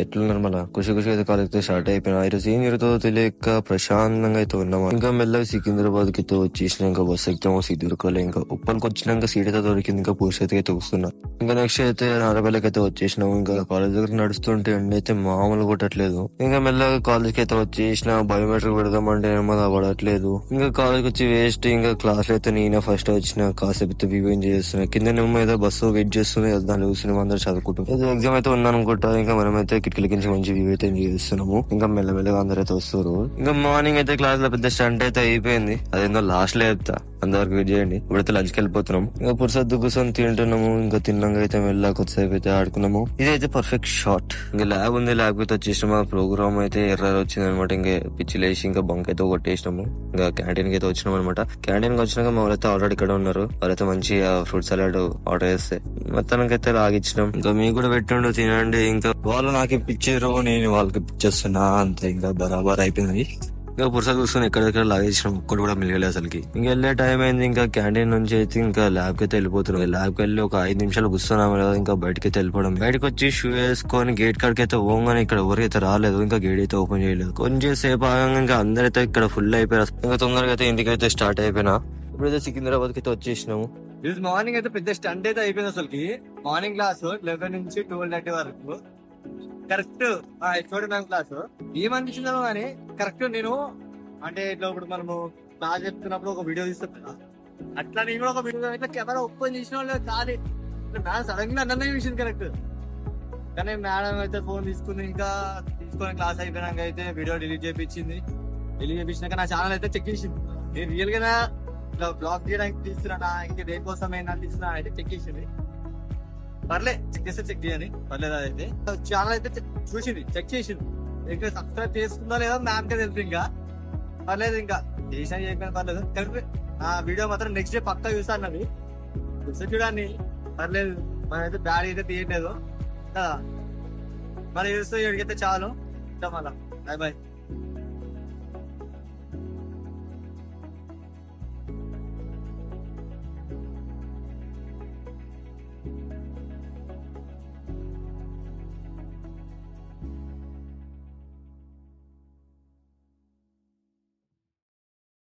ఎట్లున్నారు మన ఖుషి ఖుషి అయితే కాలేజ్ అయితే స్టార్ట్ అయిపోయినా. ఈరోజు ఏం జరుగుతుందో తెలియక ప్రశాంతంగా అయితే ఉన్నామా. ఇంకా మెల్లగా సికింద్రాబాద్ కి అయితే వచ్చేసిన. ఇంకా బస్ ఎక్కాము, సీట్ దొరకలే. ఇంకా ఉప్పల్కి వచ్చినాక సీట్ అయితే దొరికింది. ఇంకా పూర్తి అయితే వస్తున్నా. ఇంకా నెక్స్ట్ అయితే నారపల్లికి అయితే వచ్చేసినాము. ఇంకా కాలేజ్ దగ్గర నడుస్తుంటే ఎండ అయితే మామూలు కొట్టట్లేదు. ఇంకా మెల్లగా కాలేజ్ కి అయితే వచ్చేసిన. బయోమెట్రిక్ పెడదామంటే ఏమో పడట్లేదు. ఇంకా కాలేజ్ వచ్చి వేస్ట్. ఇంకా క్లాస్ అయితే నేనే ఫస్ట్ వచ్చిన. కాసేపు అయితే వ్యూ చేస్తున్నా. కింద ఏదో బస్సు వెయిట్ చేస్తుంది. దాన్ని చూసి అందరూ చదువుకుంటాం. ఏదో ఎగ్జామ్ అయితే ఉన్నాను అనుకుంటా. ఇంకా మనమైతే కిటికీల కింద మంచి వ్యూ అయితే ఎంజాయ్ చేస్తున్నాము. ఇంకా మెల్లమెల్లగా అందరూ అయితే వస్తారు. ఇంకా మార్నింగ్ అయితే క్లాస్ లో పెద్ద స్టంట్ అయితే అయిపోయింది. అదేందో లాస్ట్ లో చెప్తా, అంతవరకు వెయిట్ చేయండి. ఇప్పుడైతే లంచ్కి వెళ్ళిపోతున్నాం. ఇంకా పురుసద్దు కూర్చొని తింటున్నాము. ఇంకా తిన్నాక అయితే మెల్ల కొద్దిసేపు అయితే ఆడుకున్నాము. ఇదైతే పర్ఫెక్ట్ షాట్. ఇంకా ల్యాబ్ ఉంది, ల్యాబ్ అయితే వచ్చేసినాము. ఆ ప్రోగ్రామ్ అయితే ఎర్రర్ వచ్చింది అనమాట. ఇంకా పిచ్చి లేసి ఇంకా బంక్ అయితే కొట్టేసినాము. ఇంకా క్యాంటీన్ కి అయితే వచ్చినాం అనమాట. క్యాంటీన్ కి వచ్చినాక మా వాళ్ళైతే ఆల్రెడీ ఇక్కడ ఉన్నారు. వాళ్ళైతే మంచి ఫ్రూట్ సలాడ్ ఆర్డర్ చేస్తే మొత్తానికి అయితే లాగిచ్చినాం. ఇంకా మీకు కూడా పెట్టండు తినండి. ఇంకా వాళ్ళు నాకు ఇప్పించారు, నేను వాళ్ళకి ఇప్పించేస్తున్నా. అంతే ఇంకా బరాబర్ అయిపోయింది. ఇంకా పురుస చూసుకుని ఎక్కడెక్కడ లాగేసినాం. ఒక్కటి కూడా మిగిలేదు అసలుకి. ఇంకా వెళ్ళే టైం అయింది. ఇంకా క్యాంటీన్ నుంచి అయితే ఇంకా ల్యాబ్ కి అయితే వెళ్ళిపోతున్నాం. ల్యాబ్ కి వెళ్ళి ఒక 5 నిమిషాలు కూర్చున్నాము కదా. ఇంకా బయటకి అయితే వెళ్ళిపోవడం. బయటకు వచ్చి షూ వేసుకొని గేట్ కాడికి అయితే పోగానే ఇక్కడ ఎవరైతే రాలేదు. ఇంకా గేట్ అయితే ఓపెన్ చేయలేదు. కొంచెం సేపు ఆగంగా ఇంకా అందరైతే ఇక్కడ ఫుల్ అయిపోయారు. ఇంకా తొందరగా అయితే ఇంటికి అయితే స్టార్ట్ అయిపోయినా. ఇప్పుడైతే సికింద్రాబాద్ కి అయితే వచ్చేసినాము. ఈరోజు మార్నింగ్ అయితే పెద్ద స్టంట్ అయితే అయిపోయింది అసలుకి. మార్నింగ్ క్లాస్ 11 నుంచి 12:30 వరకు కరెక్ట్ చూడడానికి క్లాస్ ఏమనిపించిందో కానీ కరెక్ట్ నేను అంటే ఇట్లా ఇప్పుడు మనము క్లాస్ చెప్తున్నప్పుడు ఒక వీడియో తీస్తాం కదా, అట్లా నేను కూడా ఒక వీడియో ఇట్లా కెమెరా ఓపెన్ చేసిన వాళ్ళు కాదు. మేడం సడన్ గా అన్నీ విషయం కరెక్ట్. కానీ మేడం అయితే ఫోన్ తీసుకుని ఇంకా తీసుకొని క్లాస్ అయిపోయినాక అయితే వీడియో డిలీట్ చేయించింది. డిలీట్ చేయించినాక నా ఛానల్ అయితే చెక్ చేసింది. నేను రియల్ గా ఇట్లా బ్లాక్ చేయడానికి తీస్తున్నా, ఇంకా దేనికోసం అయినా తీస్తున్నా అయితే చెక్ చేసింది. పర్లే, చెక్ చేస్తే చెక్ చేయని పర్లేదు. అదైతే ఛానల్ అయితే చూసింది, చెక్ చేసింది. ఇంకా సబ్స్క్రైబ్ చేసుకుందా లేదా మ్యామ్ కే తెలుసు. ఇంకా పర్లేదు, ఇంకా చేసినా చేయకపోయినా పర్లేదు. కలిపి ఆ వీడియో మాత్రం నెక్స్ట్ డే పక్కా చూసా అన్నది. చూస్తే చూడండి, పర్లేదు. మనమైతే బ్యాడ్ అయితే తీయట్లేదు కదా. మరి చూస్తే ఎడిగితే చాలు. మళ్ళా బాయ్ బాయ్.